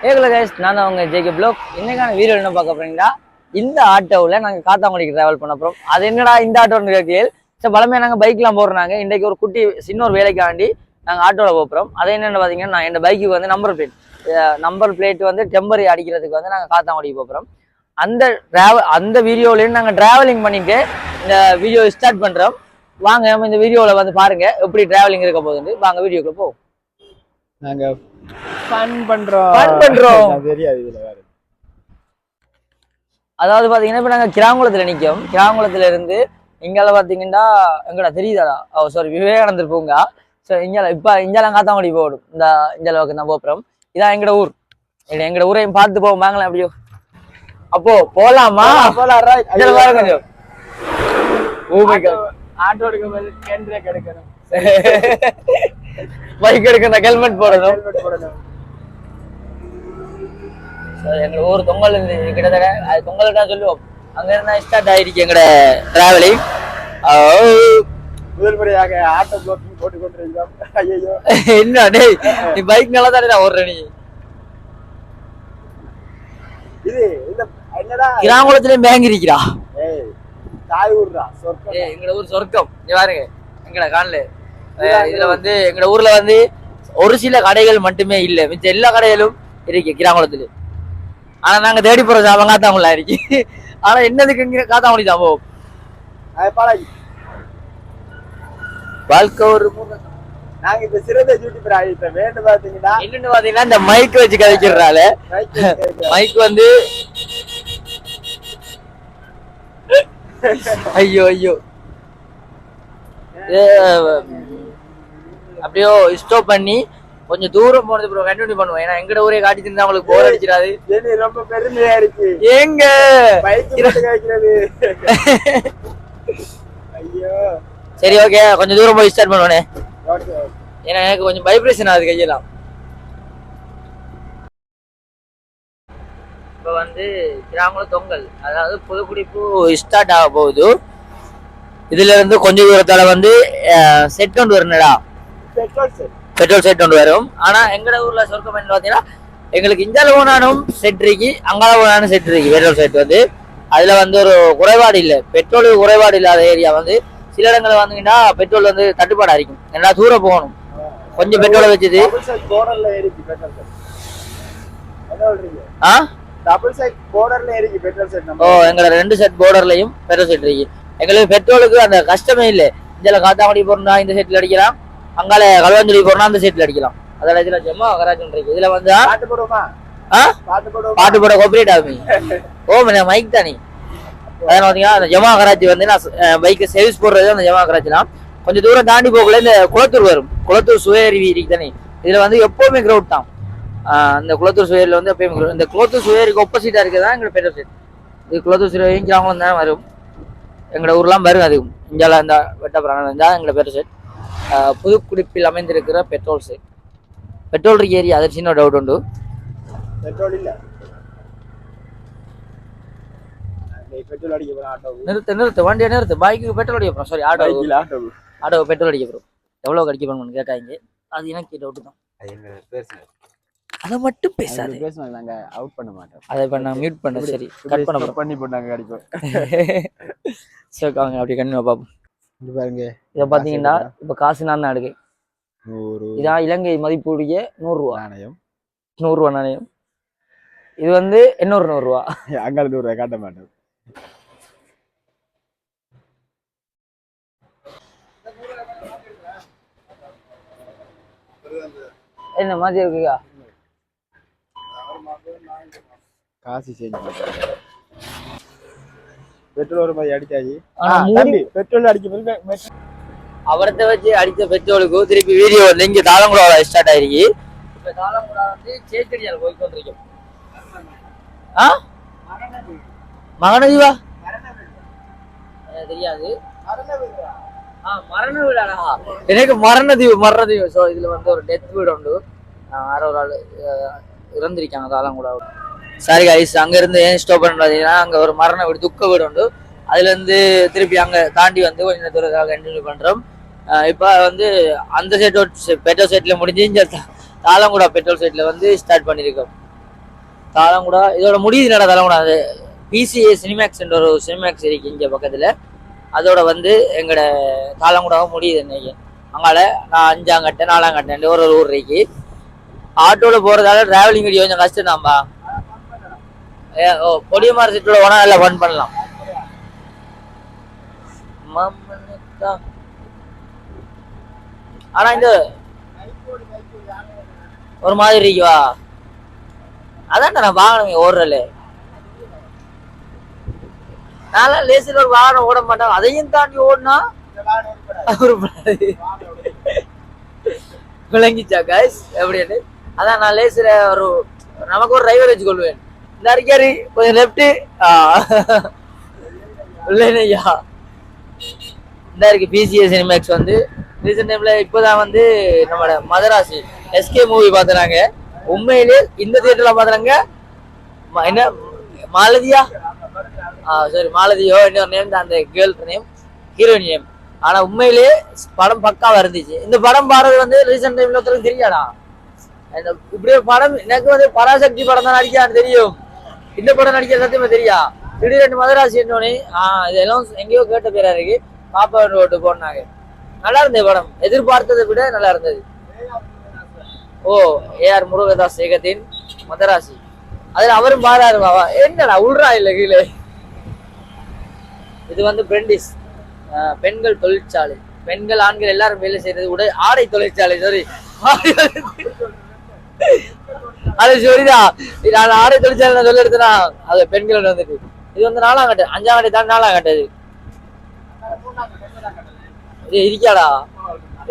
ஏகல guys, நான் தான் உங்க ஜேகே ப்ளாக். இன்னைக்கான வீடியோ என்ன பார்க்க போறீங்களா? இந்த ஆட்டோவில் நாங்கள் காத்தாங்குடிக்கு டிராவல் பண்ண போகிறோம். அது என்னடா இந்த ஆட்டோன்னு கேட்கல. சரி, பழமையாக நாங்கள் பைக்லாம் போடுறாங்க. இன்றைக்கு ஒரு குட்டி சின்ன ஒரு வேலைக்காண்டி நாங்கள் ஆட்டோவில் போகிறோம். அது என்னென்னு பார்த்தீங்கன்னா, நான் என் பைக்கு வந்து நம்பர் பிளேட் வந்து டெம்பரரி அடிக்கிறதுக்கு வந்து நாங்கள் காத்தாங்குடிக்கு போகிறோம். அந்த வீடியோலேயும் நாங்கள் டிராவலிங் பண்ணிட்டு இந்த வீடியோ ஸ்டார்ட் பண்ணுறோம். வாங்க நம்ம இந்த வீடியோவில் வந்து பாருங்க எப்படி டிராவலிங் இருக்க போகுதுன்னு. வாங்க வீடியோக்குள்ள போவோம். நாங்க ஃபன் பண்றோம் தெரியாது இதுல வேற. அதாவது பாத்தீங்கன்னா இப்ப நாங்க கிராங்குளத்துல நிக்கோம். கிராங்குளத்துல இருந்து இங்கால பாத்தீங்கன்னா எங்கடா தெரியுதாடா? சாரி, விவேகானந்தர் பூங்கா. ஸோ இங்கால காத்தாங்குடி போடும். இந்த அளவுக்கு தான் போப்புறோம். இதான் எங்கட ஊர். எங்கட ஊரையும் பார்த்து போவோம். வாங்கலாம் அப்படியோ. அப்போ போலாமா? பாருங்க, ஆட்டோ எடுக்கணும், பைக் எடுக்கணும், ஹெல்மெட் போடணும். எங்க ஊர் தொங்கல் இருந்து கிட்டத்தட்ட அது தொங்கல் தான் சொல்லுவோம். அங்க இருந்தா ஸ்டார்ட் ஆயிருக்கு எங்கட டிராவலிங். முதல் முறையாக ஆட்டோ பிளாக்கிங் போட்டு கொண்டிருக்கிறோம். ஐயோ என்ன டேய், நீ பைக் நல்லா தானே ஓடுற நீ? இது இந்த என்னடா கிராங்குளத்திலயும் பேங்க் இருக்கிறா? ஏய் தாய் ஊர்டா, சொர்க்கம். எங்கட ஊர் சொர்க்கம். நீ பாருங்க எங்கட காணல. இதுல வந்து எங்கட ஊர்ல வந்து ஒரு சில கடைகள் மட்டுமே இல்ல, மிச்ச எல்லா கடைகளும் இருக்கு கிராங்குளத்துல. ஆனா நாங்க தேடி போற சாபம் காத்தாங்குள்ள இருக்கு. ஆனா என்னதுக்கு இங்க காத்தாங்குடி சாபம் வாழ்க்கை ஒரு நாங்க இப்ப சிறந்த யூடியூபர் ஆகிட்டோம். வேணும் பாத்தீங்கன்னா என்னன்னு பாத்தீங்கன்னா இந்த மைக் வச்சு கதைக்கிறால. மைக் வந்து ஐயோ ஐயோ அப்படியோ ஸ்டாப் பண்ணி கொஞ்சம் தூரம் போனது ப்ரோ கண்டினியூ பண்ணுவோம். ஏன்னா எங்கட ஊரே காட்டி இருந்தா அவங்களுக்கு போர் அடிச்சிடாது. ரொம்ப பெருமையா இருக்கு எங்க ஐயோ. சரி, ஓகே, கொஞ்சம் தூரம் போய் ஸ்டார்ட் பண்ணுவோனே. ஏன்னா எனக்கு கொஞ்சம் வைப்ரேஷன் ஆகுது கையெல்லாம். இப்ப வந்து கிராங்குளம் தொங்கல், அதாவது புதுக்குடிப்பு ஸ்டார்ட் ஆக போகுது. இதுல இருந்து கொஞ்சம் தூரத்தால வந்து செட் கொண்டு வரணுடா, பெட்ரோல் செட் கொண்டு வரும். ஆனா எங்கட ஊர்ல சொர்க்கம் என்ன பாத்தீங்கன்னா, எங்களுக்கு இந்தியால போனாலும் செட் இருக்கு, அங்கால போனாலும் செட் இருக்கு. பெட்ரோல் செட் வந்து அதுல வந்து ஒரு குறைபாடு இல்லை. பெட்ரோல் குறைபாடு இல்லாத ஏரியா வந்து சில இடங்களை வந்தீங்கன்னா பெட்ரோல் வந்து தட்டுப்பாடா இருக்கும். ஏன்னா தூரம் போகணும், கொஞ்சம் பெட்ரோலை வச்சுது. எங்களை 2 செட் போர்டர்லயும் பெட்ரோல் செட் இருக்கு. எங்களுக்கு பெட்ரோலுக்கு அந்த கஷ்டமே இல்லை. இதுல காத்தாங்குடி போறோம்னா இந்த செட்ல அடிக்கலாம், அங்கால களுவாஞ்சுடி போறோம்னா அந்த செட்ல அடிக்கலாம். அதோட இதுல ஜெம்மா கராஜ் இருக்கு. இதுல வந்து பாட்டு போட கோஆபரேட் ஆகும். மைக் தானே. அதான் பாத்தீங்கன்னா அந்த ஜமா கராச்சி வந்து நான் பைக்கை சர்வீஸ் போடுறது அந்த ஜமா கராச்சினா கொஞ்சம் தூரம் தாண்டி போகல இந்த குளத்தூர் வரும். குளத்தூர் சுயருவி இருக்கு தானே. இதுல வந்து எப்பவுமே கிரௌட் தான். இந்த குளத்தூர் சுயரில் வந்து எப்பயுமே இந்த குளத்தூர் சுயருக்கு ஒப்போசிட்டா இருக்குதான் எங்களோட பெட்ரோல் செட். இது குளத்தூர் சுயரியும் கிராமம் தானே வரும். எங்களோட ஊர்லாம் வரும். அது இந்தியாவில் இந்த வெட்டப்புறம் இருந்தால் எங்களோட பெட்ரோல் செட். புதுக்குடிப்பில் அமைந்திருக்கிற பெட்ரோல் செட். பெட்ரோல் இருக்கு ஏரியா, அது சின்ன டவுட் உண்டு. பெட்ரோல் இல்ல, நிறுத்து வண்டியை நிறுத்து. பைக்கு பெட்ரோல் அடிக்க போறோம். சாரி, ஆட்டோ பெட்ரோல் அடிக்க போறோம். எவ்வளவு அடிக்க போறோம்னு கேட்காங்க. அது எனக்கு டவுட் தான். அதை மட்டும் பேசாது, நாங்க அவுட் பண்ண மாட்டோம். அதை பண்ண மியூட் பண்ண. சரி, கட் பண்ணி போட்டாங்க அடிப்போம். சரி, வாங்க அப்படி கண்டிப்பா பாப்போம். இது பாருங்க, இதை பாத்தீங்கன்னா இப்ப காசு நான் தான் எடுக்கு. இதான் இலங்கை மதிப்புடைய 100 ரூபா நாணயம். 100 ரூபா நாணயம். இது வந்து இன்னொரு 100 ரூபா. அங்கால 100 ரூபாய் காட்ட மாட்டோம். என்ன மாதிரி இருக்குக்கா? காசு சேஞ்ச் பண்ணுறாங்க. பெட்ரோல் ஒரு மாதிரி அடிச்சாச்சு. பெட்ரோல் அடிக்க அவரத்தை வச்சு அடித்த பெட்ரோலுக்கு திருப்பி வீடியோ வந்து இங்க தாளங்குடா ஸ்டார்ட் ஆயிருக்கு. இப்ப தாளங்குடா வந்து சேக்கடியால் போய்கொண்டிருக்கும். மகனதீவா தெரியாது. மரண வீடாடா, எனக்கு மரணதீவு. ஸோ இதுல வந்து ஒரு டெத் வீடு உண்டு. யாரோ ஒரு ஆள் இறந்திருக்காங்க தாளங்குடா. சாரி கைஸ், அங்க இருந்து ஏன் ஸ்டாப் பண்ணாதீங்கன்னா அங்க ஒரு மரண வீடு, துக்க வீடு உண்டு. அதுல இருந்து திருப்பி அங்க தாண்டி வந்து கொஞ்சம் தூரத்தாக கண்டினியூ பண்றோம். இப்ப வந்து அந்த செட் பெட்ரோல் செட்ல முடிஞ்சு இந்த தாளங்குடா பெட்ரோல் செட்ல வந்து ஸ்டார்ட் பண்ணிருக்கோம். தாளங்குடா இதோட முடியுது நட தாளங்குடா. அது பிசிஏ சினிமேக்ஸ் ஒரு சினிமேக்ஸ் இருக்கு இங்க பக்கத்துல. அதோட வந்து எங்கட தாளங்குடாவும் முடியுது இன்னைக்கு. அங்கால நான் 5ஆம் கட்டை 4ஆம் கட்டை ஒரு ஊர் இருக்கு. ஆட்டோல போறதால டிராவலிங் கொஞ்சம் கஷ்டம் தான்பா. ஓ பொடியமார சிட்டில போனா நல்லா ஃபன் பண்ணலாம். ஆனா இந்த ஒரு மாதிரி இருக்குவா. அதான் நான் வாகனம் ஓடுறல. நான் லேசில் ஒரு வாகனம் ஓட மாட்டேன். அதையும் தாண்டி ஓடுனா விளங்கிச்சா கைஸ் எப்படின்னு. அதான் நான் லேசில ஒரு நமக்கு ஒரு டிரைவர் வச்சு கொள்வேன். இந்த அறிக்காரு கொஞ்சம் லெப்ட் இல்லையா இந்த இருக்கு. பிசிஏ சினிமேக்ஸ் வந்து ரீசெண்ட் டைம்ல இப்போதான் வந்து நம்மளோட மதராசி எஸ்கே மூவி பாத்துறாங்க. உண்மையிலே இந்த தியேட்டர்ல பாத்துறாங்க. என்ன மாலதியா சரி மாலதியோ இன்னொரு நேம் தான் அந்த கேர்ள் நேம் ஹீரோயின் நேம். ஆனா உண்மையிலே படம் பக்காவா இருந்துச்சு. இந்த படம் பாடுறது வந்து ரீசெண்ட் டைம்ல ஒருத்தருக்கு தெரியாடா. இப்படி ஒரு படம் எனக்கு வந்து பராசக்தி படம் தான் நடிக்கான்னு தெரியும். இந்த படம் நடிக்கிற சத்தியமா தெரியா. திடீரெண்டு மதராசி என்னோனே இதெல்லாம் எங்கேயோ கேட்ட பேரா இருக்கு. பாப்பா ஓட்டு போனாங்க. நல்லா இருந்தது படம். எதிர்பார்த்ததை விட நல்லா இருந்தது. ஓ ஏஆர் முருகதாஸ் ஏகத்தின் மதராசி. அதுல அவரும் பாடாரு பாவா. என்னடா உள்றா இல்ல கீழே. இது வந்து பிரெண்டிஸ் பெண்கள் தொழிற்சாலை. பெண்கள் ஆண்கள் எல்லாரும் வேலை செய்யறது ஆடை தொழிற்சாலை. சாரி அது சரிதான். நான் ஆடை தொழிற்சாலை நான் சொல்ல எடுத்தேனா அது பெண்கள் வந்துட்டு. இது வந்து 4ஆம் கட்டு 5ஆம் கட்டை தான் 4ஆம் கட்டது. இது இருக்காடா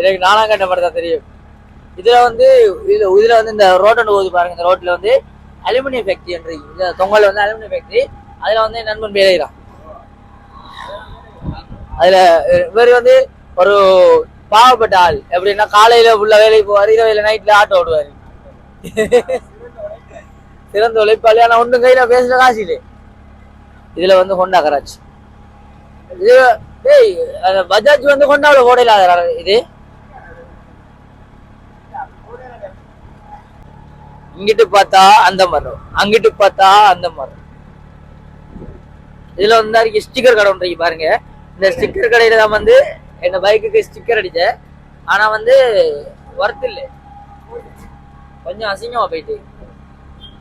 எனக்கு 4ஆம் கட்ட மட்டும் தான் தெரியும். இதுல வந்து இதுல வந்து இந்த ரோட்டோட போகுது பாருங்க. இந்த ரோட்ல வந்து அலுமினியம் ஃபேக்டரி என்று தொங்கல் வந்து அலுமினியம் ஃபேக்டரி. அதுல வந்து நண்பன் வேலைகிறான். அதுல இவர் வந்து ஒரு பாவப்பட்ட ஆள். எப்படின்னா காலையில உள்ள வேலைக்கு போவாரு, இரவையில நைட்ல ஆட்டோ ஓடுவாரு. சிறந்த உழைப்பாளி. ஆனா ஒன்றும் கையில பேசுற காசு. இதுல வந்து ஹோண்டா கராச்சி. இது பஜாஜ் வந்து ஹோண்டாவில் ஓடையில இது இங்கிட்டு பார்த்தா அந்த மரம், அங்கிட்டு பார்த்தா அந்த மரம். இதுல வந்து ஸ்டிக்கர் கடை ஒன்று பாருங்க. இந்த ஸ்டிக்கர் கடையில தான் வந்து என்ன பைக்குக்கு ஸ்டிக்கர் அடிச்சேன். ஆனா வந்து ஒர்த் இல்லை. கொஞ்சம் அசிங்கமா போயிட்டு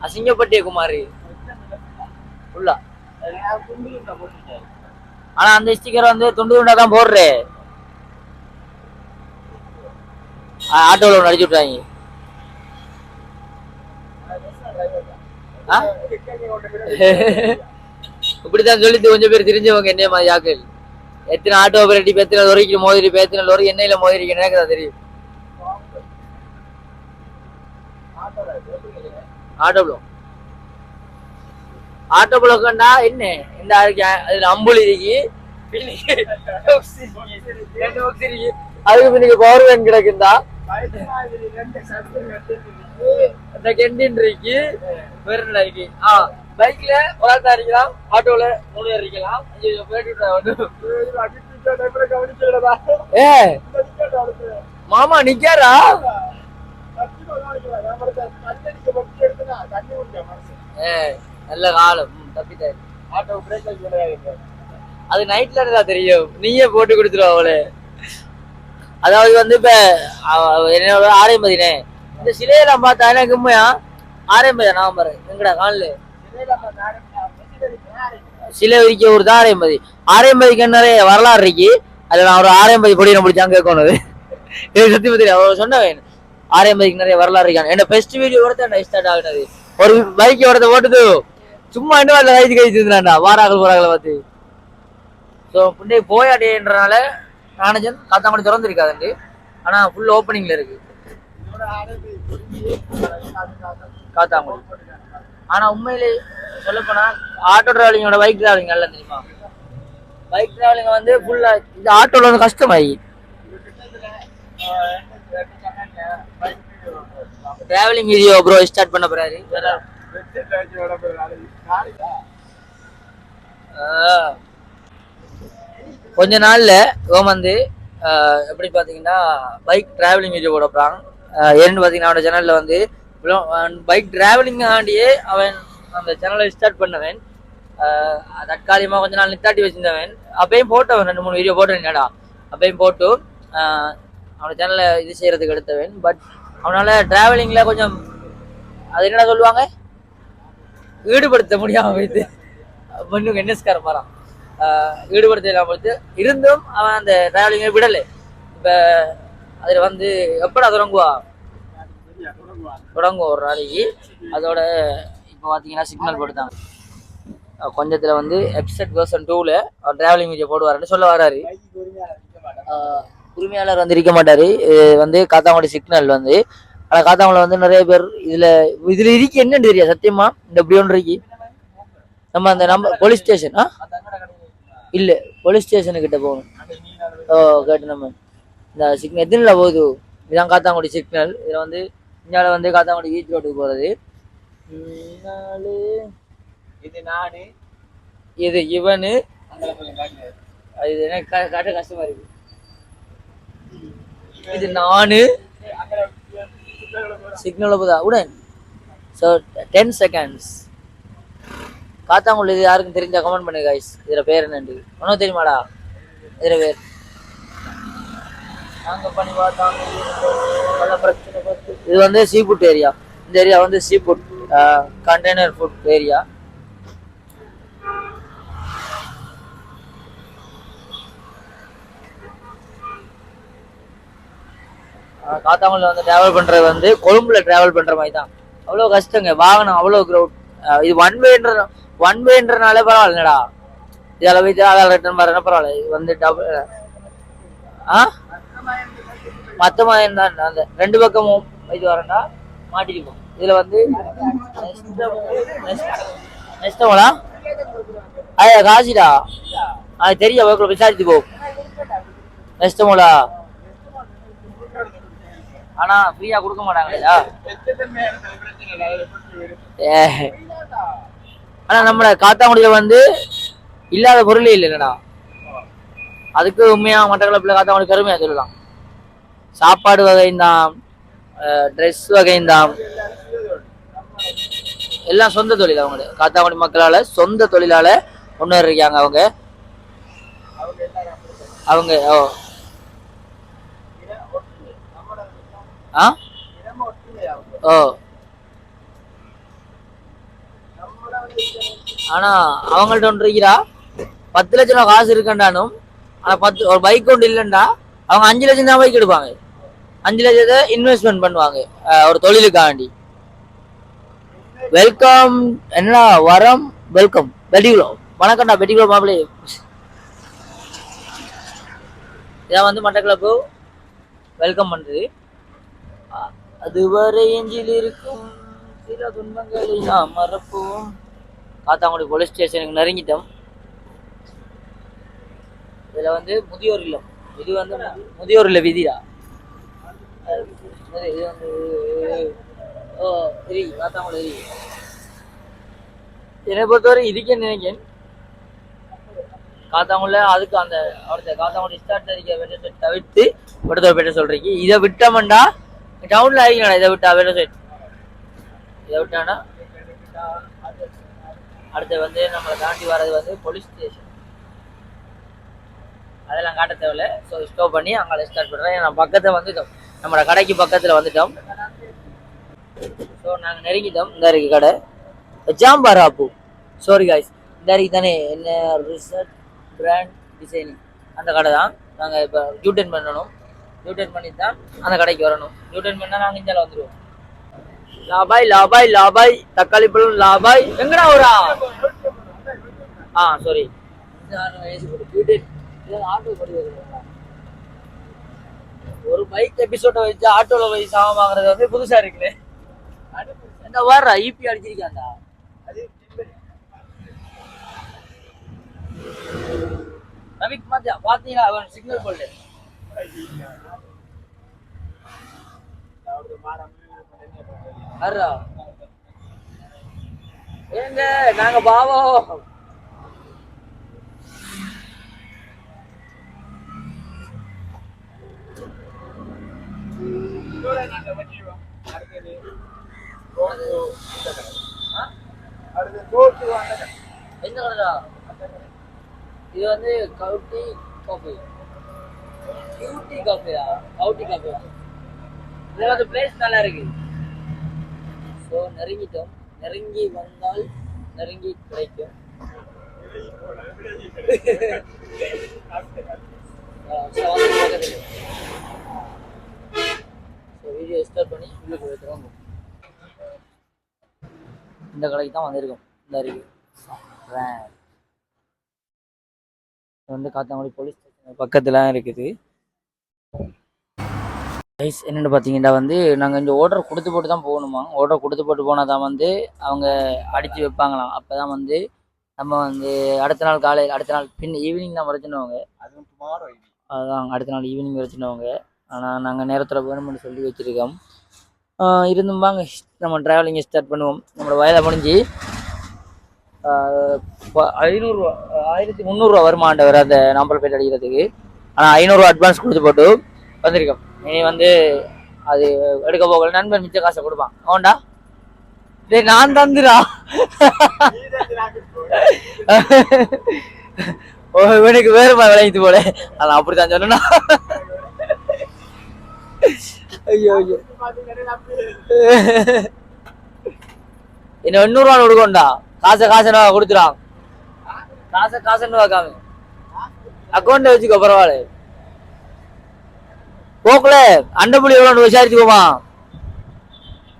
அசிங்கப்பட்டிய குமாரி ஃபுல்லா. ஆனா அந்த ஸ்டிக்கர் வந்து துண்டு துண்டா தான் போடுறேன். ஆட்டோல ஒன்று அடிச்சு விட்டாங்க. இப்படித்தான் சொல்லிட்டு கொஞ்சம் பேர் தெரிஞ்சவங்க என்ன மாதிரி ஆக்கள். எத்தனை ஆட்டோ ஆபரேட்டிவ் எத்தனை லொரிக்கு மோதிரி எத்தனை லொரி எண்ணெயில மோதிரிக்கு எனக்கு தான் தெரியும். ஆட்டோ பிளாக்ண்டா என்ன இந்த அதுல அம்புலி இருக்கு, அதுக்கு பின்னுக்கு பவர் வேன் கிடக்குந்தா, கெண்டின் இருக்கு, வேற இருக்கு. பைக்ல ஒரு ஆள் தான் இருக்கலாம், ஆட்டோல 3 பேர் இருக்கலாம். மாமா நிக்காரா? நல்ல காலம் தப்பிட்டாரு. அது நைட்ல தெரியும், நீயே போட்டு கொடுத்துருவ அவளே. அதாவது வந்து இப்ப என்னோட ஆரையம்பதினே இந்த சிலையெல்லாம் பார்த்தா எனக்கு உண்மையா ஆரையம்பதி நான் பாரு எங்கடா காணல சிலை விரிக்க ஒரு தான் ஆரையம்பதி. ஆரையம்பதிக்கு நிறைய வரலாறு இருக்கு. அதுல நான் ஒரு ஆரையம்பதி பொடியை பிடிச்சாங்க கேட்கணும். சத்தி பத்தி அவர் சொன்னவன் ஆரையம்பதிக்கு நிறைய வரலாறு இருக்காங்க. என்ன பெஸ்ட் வீடியோ கூட ஸ்டார்ட் ஆகுனது ஒரு பைக் ஓடத்த ஓட்டுது சும்மா என்ன வரல வயசு கழிச்சு இருந்தாண்டா வாராக்கள் போறாக்களை பார்த்து. ஸோ புண்டே போயாடேன்றனால நானஜன் காத்தாமடி திறந்துருக்காது. ஆனா ஃபுல் ஓப்பனிங்ல இருக்கு காத்தாமடி. ஆனா உண்மையிலே சொல்லப்போனா ஆட்டோ டிராவலிங்கோட பைக் டிராவலிங் நல்லா தெரியுமா. பைக் டிராவலிங் வந்து ஃபுல்லா இந்த ஆட்டோல வந்து கஷ்டமாயி டிராவலிங் வீடியோ ப்ரோ ஸ்டார்ட் பண்ண போறாரு. கொஞ்ச நாள்ல இவன் வந்து எப்படி பாத்தீங்கன்னா பைக் டிராவலிங் வீடியோ போட போறான். ஏன்னு பாத்தீங்கன்னா அவனோட சேனல்ல வந்து பைக் டிராவலிங் ஆண்டியே அவன் அந்த சேனலை ஸ்டார்ட் பண்ணவன். தற்காலிகமாக கொஞ்ச நாள் நித்தாட்டி வச்சிருந்தவன். அப்பயும் போட்டவன் 2-3 வீடியோ போட்டேன்டா. அப்பயும் போட்டு அவனோட சேனலை இது செய்யறதுக்கு எடுத்தவன். பட் அவனால டிராவலிங்ல கொஞ்சம் அது என்னடா சொல்லுவாங்க, ஈடுபடுத்த முடியாம போயிட்டு மண்ணுக்கு என்எஸ்கார மாறான் ஈடுபடுத்த இல்லாம போயிட்டு இருந்தும் அவன் அந்த டிராவலிங்கை விடலை. இப்ப அதுல வந்து எப்படா தொடங்குவோம் ஒரு நாளைக்கு. அதோட இப்போ பார்த்தீங்கன்னா சிக்னல் போட்டுட்டாங்க. கொஞ்சத்துல வந்து எபிசோட் வெர்ஷன் 2ல டிராவலிங் வீடியோ போடுவாருன்னு சொல்ல வராரு. உரிமையாளர் வந்து இருக்க மாட்டாரு. வந்து காத்தாங்குடி சிக்னல் வந்து, ஆனா காத்தாங்குடில வந்து நிறைய பேர் இதுல இருக்கு என்னன்னு தெரியாது சத்தியமா. இந்த இப்படி ஒன்று இருக்கு. நம்ம அந்த போலீஸ் ஸ்டேஷன் இல்ல போலீஸ் ஸ்டேஷனு கிட்ட போகணும். கேட்டு நம்ம இந்த சிக்னல் எத்தனை போகுது, இதுதான் காத்தாங்குடி சிக்னல். இதுல வந்து இந்தியாவில வந்து காத்தாங்குடி பீச் ரோட்டுக்கு போறது. இது நானு, இது இவனு, இது எனக்கு காட்ட கஷ்டமா இருக்கு. இது நானு சிக்னல் போதா உடன். So 10 seconds. காத்தாங்குடி இது யாருக்கும் தெரிஞ்சா கமெண்ட் பண்ணுங்க கைஸ். இதுல பேர் என்னண்டு ஒன்னும் தெரியுமாடா? இதுல பேர் நாங்க பண்ணி பார்த்தாங்க. இது வந்து சீ ஃபுட் ஏரியா. இந்த ஏரியா வந்து sea food container food area. காத்தாங்குடியில் வந்து டிராவல் பண்றது வந்து கொழும்புல டிராவல் பண்ற மாதிரி தான். அவ்வளோ கஷ்டங்க, வாகனம் அவ்வளோ க்ரௌட். இது ஒன் வேன்றனால பரவாயில்லடா. இதில் போய் அதால் ரிட்டர்ன் பாருன்னா பரவாயில்ல. இது வந்து டபுள் மொத்தமா தான் அந்த 2 பக்கமும் இது வரண்டா மாட்டிருக்கும். இதுல வந்து நெஸ்டமோலா காசிடா அது தெரிய விசாரிச்சு போ. நெஸ்டமோலா ஆனா ஃப்ரீயா கொடுக்க மாட்டாங்களா? ஆனா நம்ம காத்தாங்குடியில வந்து இல்லாத பொருளே இல்லைடா. அதுக்கு உண்மையா மட்டக்களப்புல காத்தாங்குடி கருமையா சொல்லலாம். சாப்பாடு வகைந்தான், ட்ரெஸ் வகைந்தான், எல்லாம் சொந்த தொழில். அவங்க காத்தாங்குடி மக்களால சொந்த தொழிலால முன்னேறி இருக்காங்க. அவங்க ஆனா அவங்கள்ட்ட ஒன்று இருக்கிறா. 10 லட்சம் ரூபா காசு இருக்கண்டானும் ஆனா ஒரு பைக் ஒன்று இல்லைண்டா அவங்க 5 லட்சம் தான் பைக் எடுப்பாங்க. 5 லட்சத்தை இன்வெஸ்ட்மெண்ட் பண்ணுவாங்க ஒரு தொழிலுக்காண்டி. வெல்கம் என்ன வரம் வெல்கம் பெட்டிகுலோ வணக்கம்டா பெட்டிகுலோ மாப்பிளே. இதான் வந்து மட்டக்களப்பு வெல்கம் பண்றது. அதுவரை எஞ்சில் இருக்கும் சில துன்பங்களை நாம் மறப்போம். காத்தாங்குடி போலீஸ் ஸ்டேஷனுக்கு நெருங்கிட்டோம். இதுல வந்து முதியோர் இல்லம். இது வந்து முதியோர் இல்ல விதிடா. இது வந்து காத்தாங்குடி என்னை பொறுத்தவரை இதுக்கே நினைக்கிறேன். காத்தாங்குடில அதுக்கு அந்த அவர்த்த காத்தாங்குடி ஸ்டார்ட் இருக்க தவிர்த்து விடுதலை பேட்ட சொல்றீங்க. இதை விட்டோம்டா டவுன்ல ஆகிக்கணும். இதை விட்டா வேற சைட் இதை விட்டானா அடுத்து வந்து நம்மளை தாண்டி வர்றது வந்து போலீஸ் ஸ்டேஷன். அதெல்லாம் காட்ட தேவையில்ல. ஸோ ஸ்டோப் பண்ணி அங்கே ஸ்டார்ட் பண்ணுறேன். நான் பக்கத்தில் வந்துட்டோம், நம்மளோட கடைக்கு பக்கத்தில் வந்துட்டோம். ஸோ நாங்கள் நெருங்கிட்டோம். இந்த இருக்கு கடை ஜாம்பார் ஆப்பு. சாரி காய்ஸ், இந்த இருக்கு தானே என்ன ரிசர்ச் பிராண்ட் டிசைனிங் அந்த கடை தான். நாங்கள் இப்போ யூட்டர்ன் பண்ணணும். யூட்டர்ன் பண்ணி தான் அந்த கடைக்கு வரணும். யூட்டர்ன் பண்ணால் நாங்கள் இந்தியாவில் வந்துடுவோம். லாபாய் லாபாய் லாபாய் தக்காளி பழம் லாபாய் எங்கடா வரா? சாரி ஒரு பைக் எபிசோட வச்சு ஆட்டோல போய் சாமான் வாங்குறது வந்து புதுசா இருக்குல்ல. இந்த வர்ற ஈபி அடிச்சிருக்காண்டா. ரவிக் மாத்தியா பாத்தீங்களா? அவன் சிக்னல் போல்டு ஏங்க நாங்க பாவம். எந்த கடைடா? இது வந்து கவுட்டி காஃபி. கியூட்டி காஃபியா? கவுட்டி காஃபியா? இது வந்து பிளேஸ் நல்லா இருக்கு. ஸோ நெருங்கிட்டோம். நெருங்கி வந்தால் நெருங்கி கிடைக்கும். வீடியோ ஸ்டார்ட் பண்ணி உள்ளுக்கு போயிட்டு இந்த கடைக்கு தான் வந்திருக்கோம். இந்த இருக்கு வந்து காத்தாங்குடி போலீஸ் ஸ்டேஷன் பக்கத்துல இருக்குது. என்னென்னு பார்த்தீங்கன்னா வந்து நாங்கள் இந்த ஆர்டர் கொடுத்து போட்டு தான் போகணுமா. ஆர்டர் கொடுத்து போட்டு போனால் தான் வந்து அவங்க அடித்து வைப்பாங்களாம். அப்போ தான் வந்து நம்ம வந்து அடுத்த நாள் காலையில் அடுத்த நாள் ஈவினிங் தான் வரைச்சினவங்க. அதுதான் அடுத்த நாள் ஈவினிங் வரைச்சினவங்க. ஆனால் நாங்கள் நேரத்தில் வேணும்னு சொல்லி வச்சுருக்கோம். இருந்தும் வாங்க நம்ம ட்ராவலிங்கை ஸ்டார்ட் பண்ணுவோம். நம்மளோட வயதை முடிஞ்சு 500 1300 வருமாண்டவர் அந்த நாம்பல்பேட்டை அடிக்கிறதுக்கு. ஆனால் 500 அட்வான்ஸ் கொடுத்து போட்டு வந்திருக்கோம். இனி வந்து அது எடுக்க போகல நண்பன் மிச்ச காசை கொடுப்பான். அவன்டா டேய் நான் தந்துடா. இவனுக்கு வேறு விளைவித்து போல. அதான் அப்படித்தான் சொன்னா. ஐயோ ஐயோ என்ன 800 ரூபா கொடுக்கண்டா. காசை கொடுத்துடான். காசை வாக்காம அக்கௌண்ட வச்சுக்கோ பரவாயில்ல. போக்குல அண்டப்புள்ளி எவ்வளோ விசாரிச்சு போமா.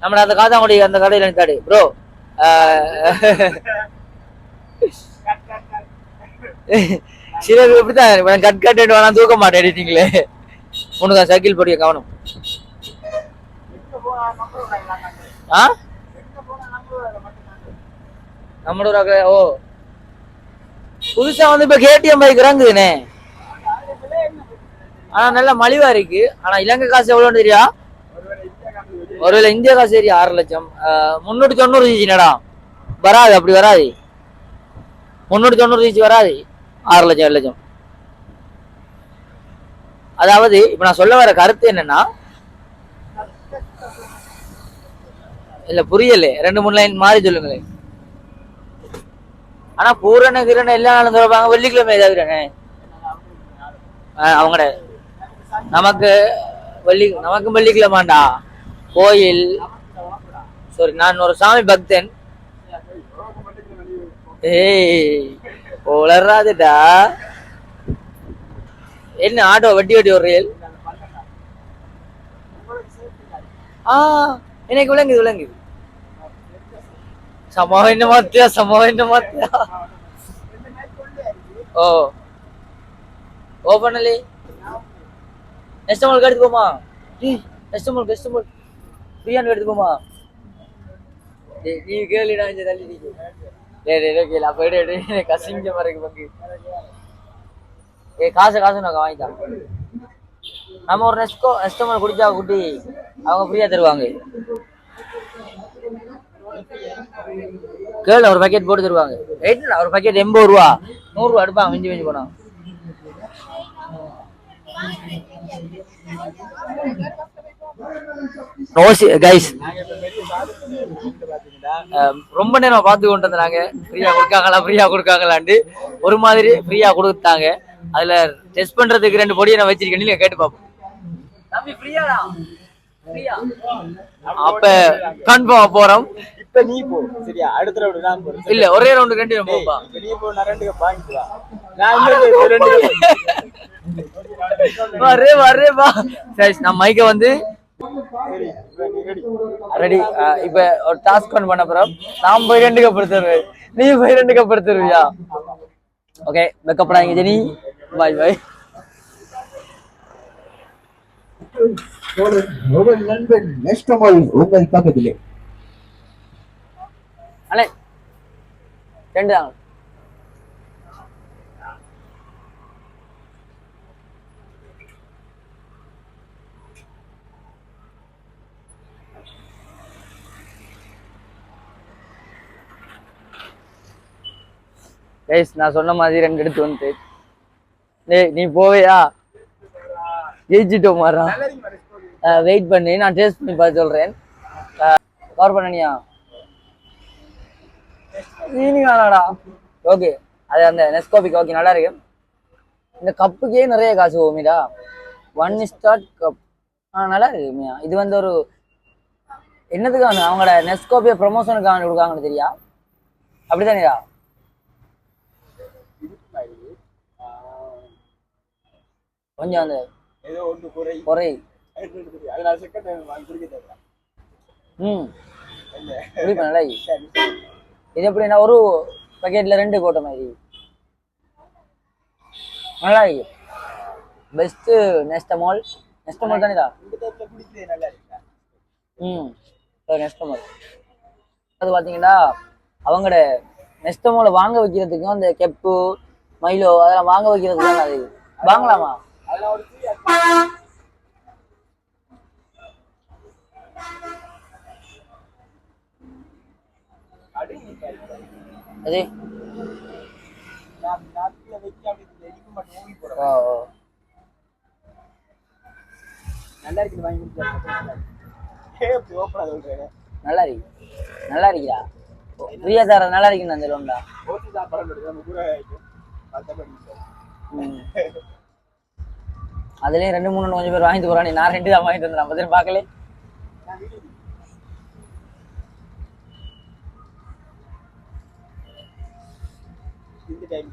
நம்ம அந்த காத்தாங்குடி அந்த கடையில் நினைத்தாடு ப்ரோ. சிலர் எப்படித்தான் கட் வேணாம் தூக்க மாட்டேன் எடிட்டிங்ல. உனக்கு சைக்கிள் படிய கவனம். நம்மளோட ஓ புதுசா வந்து இப்ப கேடிஎம் பைக் இறங்குதுனே. ஆனா நல்ல மலிவா இருக்கு. ஆனா இலங்கை காசு எவ்வளவு தெரியா? ஒருவேளை இந்திய காசு ஏரியா 6 லட்சம். 390 சிசினடா வராது. அப்படி வராது. 390 சிசி வராது. 6 லட்சம் 7 லட்சம். அதாவது இப்ப நான் சொல்ல வர கருத்து என்னன்னா, இல்ல புரியல. 2-3 லைன் மாறி சொல்லுங்களேன். ஆனா பூரண கிரண எல்லா நாளும் சொல்லுவாங்க. வெள்ளிக்கிழமை ஏதாவது அவங்கட நமக்கு வெள்ளிக்கிழமாண்டா கோயில். சாரி நான் ஒரு சாமி பக்தன். ஏய் உளறாதுடா. என்ன ஆட்டோ வட்டி ஒரு எனக்கு விளங்குது. சமம் என்ன மாத்தியா ஓ ஓபனலி கஸ்டமர் எடுத்து போமா. கஸ்டமர் பிரியாணி எடுத்து போமா. நீ கேளுடா இந்த தள்ளி நீ கேளு. அப்ப எடு கசிஞ்ச மாதிரி பங்கு. காசு நான் வாங்கிட்டான். நம்ம ஒரு கஸ்டமர் குடிச்சா குட்டி அவங்க ஃப்ரீயா தருவாங்க. கேளு ஒரு பாக்கெட் போட்டு தருவாங்க. ஒரு பாக்கெட் 80 ரூபா 100 ரூபா எடுப்பாங்க. மிஞ்சி போனா ரொம்ப நேரம் பார்த்து கொண்டு வந்தாங்க. ஃப்ரீயா கொடுக்காங்களாண்டு ஒரு மாதிரி ஃப்ரீயா கொடுத்தாங்க. அதுல டெஸ்ட் பண்றதுக்கு 2 பொடியை நான் வச்சிருக்கேன். நீங்க கேட்டு பாப்போம். அப்ப கன்ஃபார்ம் போறோம். இப்ப நீ போ சரியா. அடுத்த ரவுண்ட் நான் போறேன். இல்ல ஒரே ரவுண்ட் 2 போப்பா. நீ போ. நான் 2 கப் வாங்கிட்டு வா. நான் 2 வரே வா. சரி நான் மைக்க வந்து ரெடி. இப்ப ஒரு டாஸ்க் பண்ண போறோம். நான் போய் 2 கப் எடுத்துருவேன். நீ போய் 2 கப் எடுத்துருவியா? ஓகே வெக்கப்படாதீங்க ஜெனி. பாய். நண்பன் நெஸ்டமால் உங்கள் பக்கத்திலே அண்ணே 2 தான். நான் சொன்ன மாதிரி 2 எடுத்து வந்து நீ போவையா? ஜெயிச்சிட்டோம் மாறா. வெயிட் பண்ணி நான் டேஸ்ட் பண்ணி பார்த்து சொல்றேன். கவர் பண்ணியா? சீனிகானாடா. ஓகே, அது அந்த நெஸ்கோபிக் ஓகே நல்லா இருக்கு. இந்த கப்புக்கே நிறைய காசு போகுமேடா. 1 ஸ்டார் கப் நல்லா இருக்கு மியா. இது வந்து ஒரு என்னதுக்கான அவங்களோட நெஸ்கோபிய ப்ரொமோஷனுக்கான கொடுக்காங்கன்னு தெரியா? அப்படித்தானேடா? கொஞ்சம் அந்த ஏதோ ஒன்று குறை குறை. அதனால செகண்ட் டைம் வாங்கி குடிக்க தேவை. குடிப்பேன் நல்லா இருக்கு. இது எப்படின்னா ஒரு பக்கெட்ல 2 போட்ட மாதிரி நல்லா இருக்கு. பெஸ்ட் நெஸ்டமால். நெஸ்டமால் தானேடா? இந்த டைப்ல குடிக்கிறதே நல்லா இருக்கா? நெஸ்டமால் அது பார்த்தீங்கன்னா அவங்களோட நெஸ்டமாலை வாங்க வைக்கிறதுக்கும் அந்த கெப்பு மைலோ அதெல்லாம் வாங்க வைக்கிறதுக்கு அது வாங்கலாமா? அதெல்லாம் ஒரு free அது நாட்டுல வச்சு அப்படி எடிக்க மட்டும் ஊறி போறோம். நல்லா இருக்குது வாங்கி குடிச்சா. ஓப்பனா சொல்றேன். நல்லா இருக்கு. நல்லா இருக்குடா. பிரியா சார் நல்லா இருக்குன்னு அந்த லோன்டா. ஓசி சாப்பாடு நம்ம கூட மத்தபடி அதுலயும் 2-3 கொஞ்சம் பேர் வாங்கிட்டு போறானே. நான் 2 தான் வாங்கிட்டு வந்தேன். பத்திரம் பார்க்கல. இந்த டைம்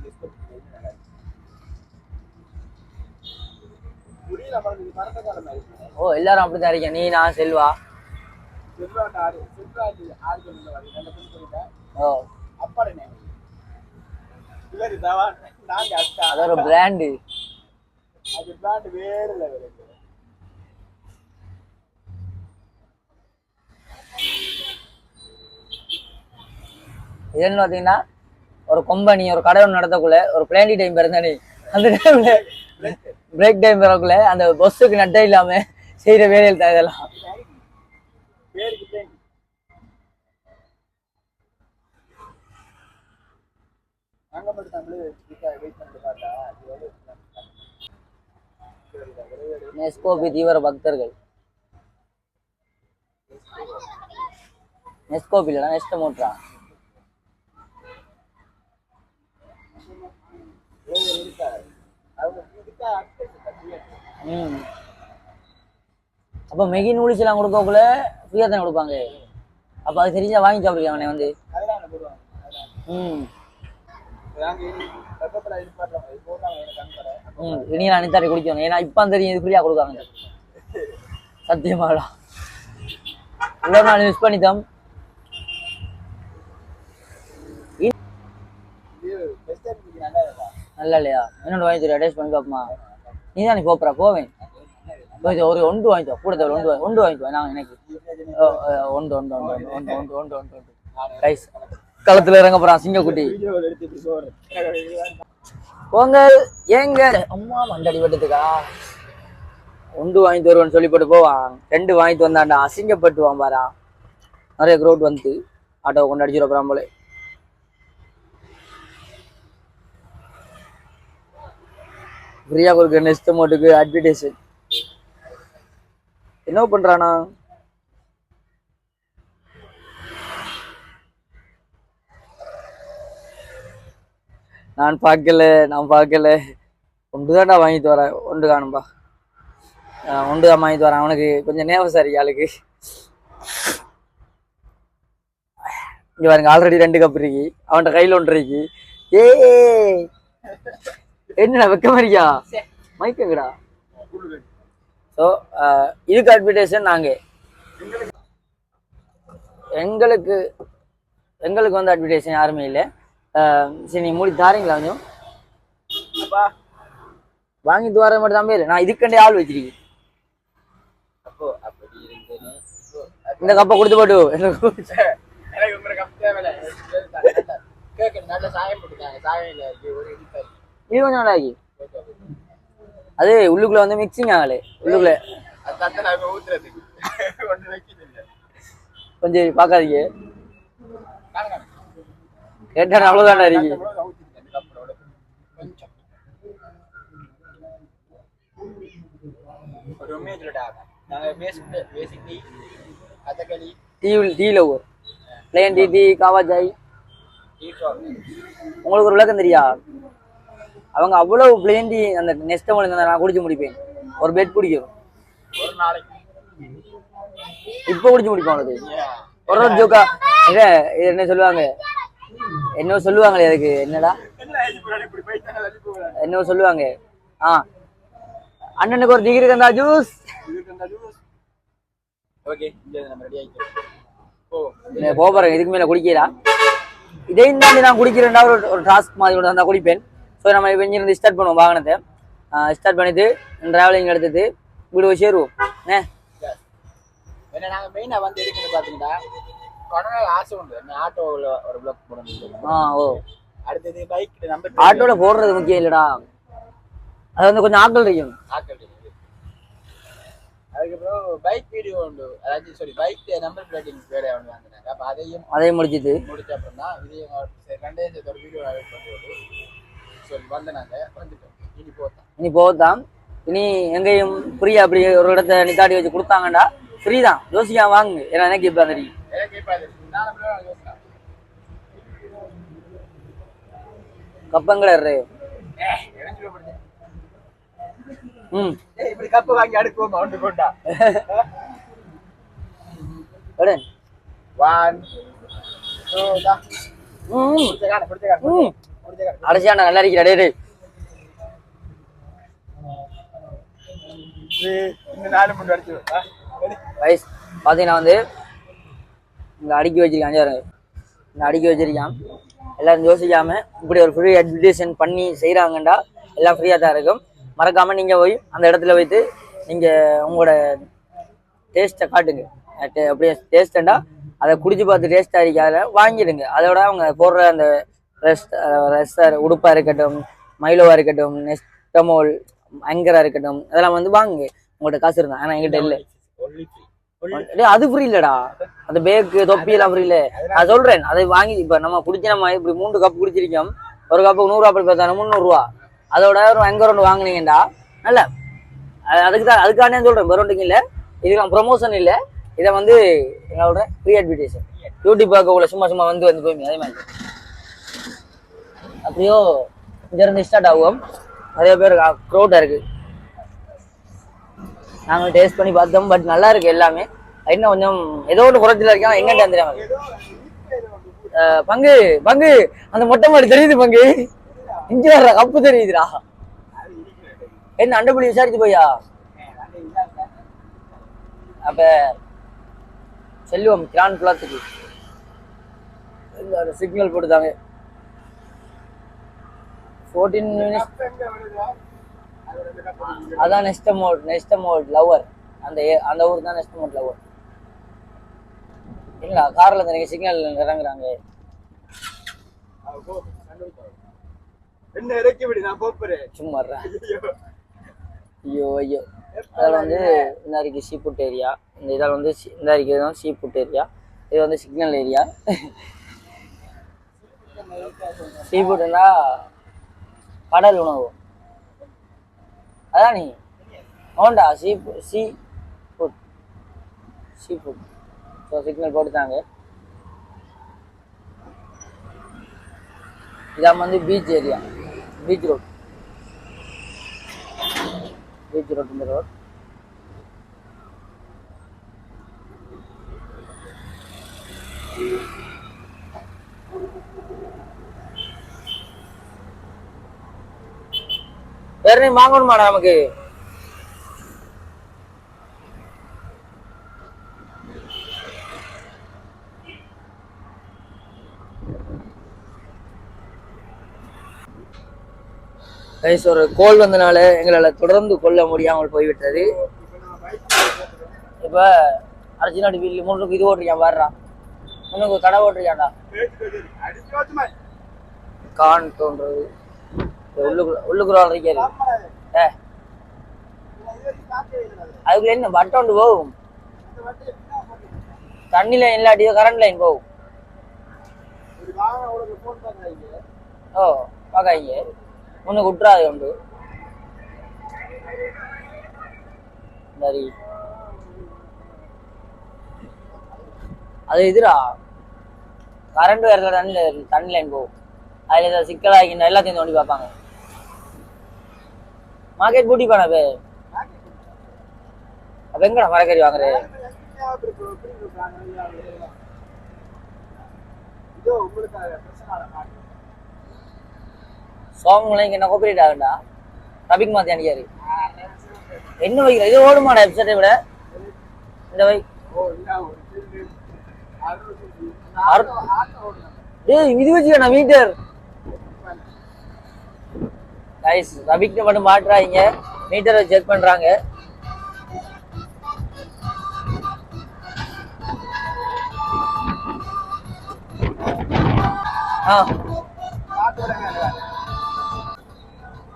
புரியல மறந்து மறந்த காலம் ஆயிடுச்சு. ஓ எல்லாரும் அப்படித்தான் இருக்கேன். நீ நான் செல்வா செல்வாண்டு ஆறு செல்வாண்டு ஆறு சொல்லுங்க நல்ல புரிஞ்சு சொல்லிட்டேன். ஓ அப்பாடு நேம் இவர் தவான் நாங்க அக்கா. அது ஒரு பிராண்டு. அது பிராண்ட் வேற லெவல். இதுன்னு பார்த்தீங்கன்னா ஒரு கம்பெனி ஒரு கடை ஒன்று நடத்தக்குள்ள ஒரு பிளாண்டி டைம் இருந்தானே அந்த டைம்ல பிரேக் டைம் வரக்குள்ள அந்த பஸ்ஸுக்கு நட்டை இல்லாம செய்யற வேலையில் தான் இதெல்லாம். பேருக்கு அங்க மட்டும் நம்மளே வெயிட் பண்ணிட்டு பார்த்தா நெஸ்கோபி தீவிர பக்தர்கள். நெஸ்கோபி இல்லைனா நெஸ்ட் மோட்ரா. அப்ப மெகி நூடுல்ஸ் எல்லாம் கொடுக்கக்குள்ள ஃப்ரீயா தான் கொடுப்பாங்க. அப்ப அது தெரிஞ்சா வாங்கி சாப்பிடுங்க அவனை வந்து. இனி நான் அனிதாரி குடிக்கணும். ஏன்னா இப்ப தெரியும் இது ஃப்ரீயா கொடுக்காங்க. சத்தியமாடா இவ்வளவு நாள் மிஸ் பண்ணிட்டோம். நல்லா இல்லையா? என்னோட வாங்கி தருவா டேஸ்ட் பண்ணி பார்ப்போமா? நீ தான் நீ போப்புறா போவேன். ஒரு ஒன்று வாங்கிட்டோ கூட தேவை. ஒன்று வாங்கிட்டோம் நான் எனக்கு ஒன்று ஒன்று ஒன்று ஒன்று ஒன்று ஒன்று ஒன்று ஒன்று ஒன்று ரைஸ் களத்துல இறங்க போறான் சிங்கக்குட்டி. போங்க ஏங்க அம்மா மண்டடி வெட்டத்துக்கா. ஒன்று வாங்கிட்டு வருவேன்னு சொல்லி போட்டு போவான். 2 வாங்கிட்டு வந்தாண்டா அசிங்கப்பட்டுவான் பாரா. நிறைய க்ரௌட் வந்து ஆட்டோவை கொண்டு அடிச்சிருப்பான் போல. ஃப்ரீயா கொடுக்குற நெக்ஸ்ட் மோட்டுக்கு அட்வர்டைஸ் என்ன பண்றானா? நான் பார்க்கல. ஒன்று தான்டா வாங்கிட்டு வரேன். ஒன்று காணும்பா. ஒன்று தான் வாங்கிட்டு வரேன். அவனுக்கு கொஞ்சம் நேவம் சரி ஆளுக்கு. இங்க பாருங்க ஆல்ரெடி 2 கப் இருக்கு. அவன்கிட்ட கையில் 1 இருக்கு. ஏ என்னடா வெக்க மாதிரியா மைக்கங்கடா. ஸோ இதுக்கு அட்வர்டைஸன் நாங்கள் எங்களுக்கு வந்து அட்வர்டைஸன் யாருமே இல்லை. சரி நீ மூடி தாரீங்களா? கொஞ்சம் வாங்கிட்டு வர மட்டும் தான் பேர். நான் இதுக்கண்டே ஆள் வச்சிருக்கேன். இந்த கப்பை கொடுத்து போட்டு இது கொஞ்சம் நல்லா இருக்கு. அது உள்ளுக்குள்ள வந்து மிக்சிங் ஆகலை. உள்ளுக்குள்ள கொஞ்சம் பார்க்காதீங்க. கேட்டா அவ்வளவுதான்டா இருக்கு. டீ லவர் பிளேன் டீ காவா ஜாய் உங்களுக்கு ஒரு விளக்கம் தெரியா? அவங்க அவ்வளவு பிளேண்டி அந்த நெஸ்ட் மொழி நான் குடிச்சு முடிப்பேன். ஒரு பெட் குடிக்கும் ஒரு நாளைக்கு இப்ப குடிச்சு முடிப்போம். அது ஒரு ஒரு ஜோக்கா இது என்ன சொல்லுவாங்க, என்ன சொல்லுவாங்களே அதுக்கு என்னடா என்ன சொல்லுவாங்க, அண்ணனுக்கு ஒரு டிகிரி கந்தா ஜூஸ். ஓகே நம்ம ரெடி ஆயிட்டோம். போறேன் இதுக்கு மேல குடிக்கிறா. இதையும் தாண்டி நான் குடிக்கிறேன்டா ஒரு டாஸ்க் மாதிரி ஒன்று தான் குடிப்பேன். ஸோ நம்ம இப்போ இங்கிருந்து ஸ்டார்ட் பண்ணுவோம். வாகனத்தை ஸ்டார்ட் பண்ணிட்டு டிராவலிங் எடுத்துட்டு வீடு போய் சேருவோம். ஏன்னா நாங்கள் மெயினாக வந்து எதுக்குன்னு பார்த்தீங்கன்னா கொரோனா ஆசை உண்டு. ஆட்டோவில் ஒரு பிளாக் போடணும். ஓ அடுத்தது பைக் நம்பர் ஆட்டோல போடுறது முக்கியம் இல்லடா, அது வந்து கொஞ்சம் ஆட்கள் இருக்கும். அதுக்கப்புறம் பைக் வீடியோ உண்டு. அதாவது சாரி பைக் நம்பர் பிளேட்டிங் வேற ஒன்று வாங்கினாங்க. அப்போ அதையும் முடிச்சிட்டு முடிச்ச அப்புறம் தான் இதையும் ரெண்டே சேர்த்து ஒரு வீடியோ பண்ணி சொல்லி வந்தனாங்க. வந்துட்டோம். இனி போதான் இனி எங்கேயும் ஃப்ரீயா அப்படி ஒரு இடத்த நிக்காட்டி வச்சு கொடுத்தாங்கடா ஃப்ரீ தான். யோசிக்காம வாங்க. ஏன்னா எனக்கு இப்போ தெரியும் கப்பங்கள இப்படி கப்பு வாங்கி அடுக்குவோம். மவுண்டு கொண்டா 1 2 அடைச்சியாண்டா நல்லா இருக்கிற டே வயசு பார்த்தீங்கன்னா வந்து இங்கே அடுக்கி வச்சிருக்கான். இங்கே அடுக்கி வச்சிருக்கான். எல்லாரும் யோசிக்காம இப்படி ஒரு ஃப்ரீ அட்வர்டைஸ்மெண்ட் பண்ணி செய்கிறாங்கண்டா எல்லாம் ஃப்ரீயாக தான் இருக்கும். மறக்காமல் நீங்கள் போய் அந்த இடத்துல வைத்து நீங்கள் உங்களோட டேஸ்ட்டை காட்டுங்க. அப்படியே டேஸ்ட்டா அதை குடிச்சு பார்த்து டேஸ்ட்டாக இருக்காத வாங்கிடுங்க. அதோட அவங்க போடுற அந்த ரெஸ்டர் உடுப்பாக இருக்கட்டும், மைலோவாக இருக்கட்டும், நெஸ்டமோல் ஆங்கராக இருக்கட்டும், அதெல்லாம் வந்து வாங்குங்க உங்கள்கிட்ட காசு இருந்தா. ஆனால் என்கிட்ட இல்லை. அது ஃப்ரீ இல்லடா, அந்த பேக்கு தொப்பி எல்லாம் ஃப்ரீ இல்லை. நான் சொல்றேன் அதை வாங்கி இப்ப நம்ம குடிச்சு நம்ம இப்படி 3 கப் குடிச்சிருக்கோம். ஒரு கப்புக்கு 100 ரூபா பார்த்தாங்க 300 ரூபா. அதோட ஒரு ஆங்கர் ஒன்று வாங்கினீங்கடா நல்ல. அதுக்கு தான் அதுக்கானே சொல்றேன். வேறொன்றுக்கும் இல்லை, இதுக்கு ப்ரொமோஷன் இல்லை. இதை வந்து என்னோட ஃப்ரீ அட்வர்டைஸ் யூடியூப் பார்க்கக்குள்ள சும்மா வந்து போய் அதே மாதிரி அப்படியோ இங்க இருந்து ஸ்டார்ட் ஆகும். நிறைய பேர் க்ரௌடா இருக்கு. நாங்கள் டேஸ்ட் பண்ணி பார்த்தோம். பட் நல்லா இருக்கு எல்லாமே. இன்னும் கொஞ்சம் ஏதோ ஒன்று குறைச்சல இருக்கா எங்கிட்ட வந்துடுறாங்க. பங்கு பங்கு அந்த மொட்டை மாடி தெரியுது. பங்கு இஞ்சி வர்ற கப்பு தெரியுதுடா. என்ன அண்டபுள்ளி விசாரிச்சு போயா? அப்ப செல்வம் கிராண்ட் பிளாத்துக்கு சிக்னல் போட்டுதாங்க. 14 மினிட்ஸ். அதான் நெஸ்டமோட் லவர். அந்த ஊர் தான் நெஸ்டமோட் லவர். இல்ல கார்ல இருந்து நீங்க சிக்னல் இறங்குறாங்க. சும்மா ஐயோ ஐயோ. அதில் வந்து இந்த அருகே சீஃபுட் ஏரியா. இந்த இதால் வந்து இந்த அருகே தான் சீஃபுட் ஏரியா. இது வந்து சிக்னல் ஏரியா. சீஃபுட்னா கடல் உணவு. அதான் நீ ஹோண்டா சீ ஃபுட். ஸோ சிக்னல் போட்டுட்டாங்க. இதான் வந்து பீச் ஏரியா. பீச் ரோட் இந்த ரோட். வேற நீ வாங்கணுமாடா நமக்கு? ஒரு கோல் வந்தனால எங்களால் தொடர்ந்து கொள்ள முடியாமல் போய்விட்டது. இப்ப அர்ஜுனாடி வீட்டுல 3 இது ஓட்டுறியான் பாடுறா. உனக்கு கடை ஓட்டுறியாண்டா கான் தோன்றது உள்ளுக்குள்ள இருக்காரு. அதுக்குள்ள என்ன பட்டோண்டு போகும். தண்ணி லைன் இல்லாட்டியோ கரண்ட் லைன் போகும். ஓ பாக்காங்க உனக்கு விட்டுறாது உண்டு. சரி அது இதுடா கரண்ட் வேற தண்ணி லைன் போகும். அதுல ஏதாவது சிக்கலாகினா எல்லாத்தையும் தோண்டி பார்ப்பாங்க. மார்க்கெட் பூட்டி போன அப்ப எங்கடா மரக்கறி வாங்குறது? சோமங்களுக்கு என்ன கோபரேட் ஆகுண்டா? ரபிக் மாத்தி அணிக்காரு என்ன வைக்கிற? இது ஓடுமாடா வெப்சைட்டை விட இந்த வை. இது வச்சுக்கண்ணா மீட்டர் கைஸ். ரபிக்ட மட்டும் மாட்டுறாங்க, மீட்டரை செக் பண்றாங்க.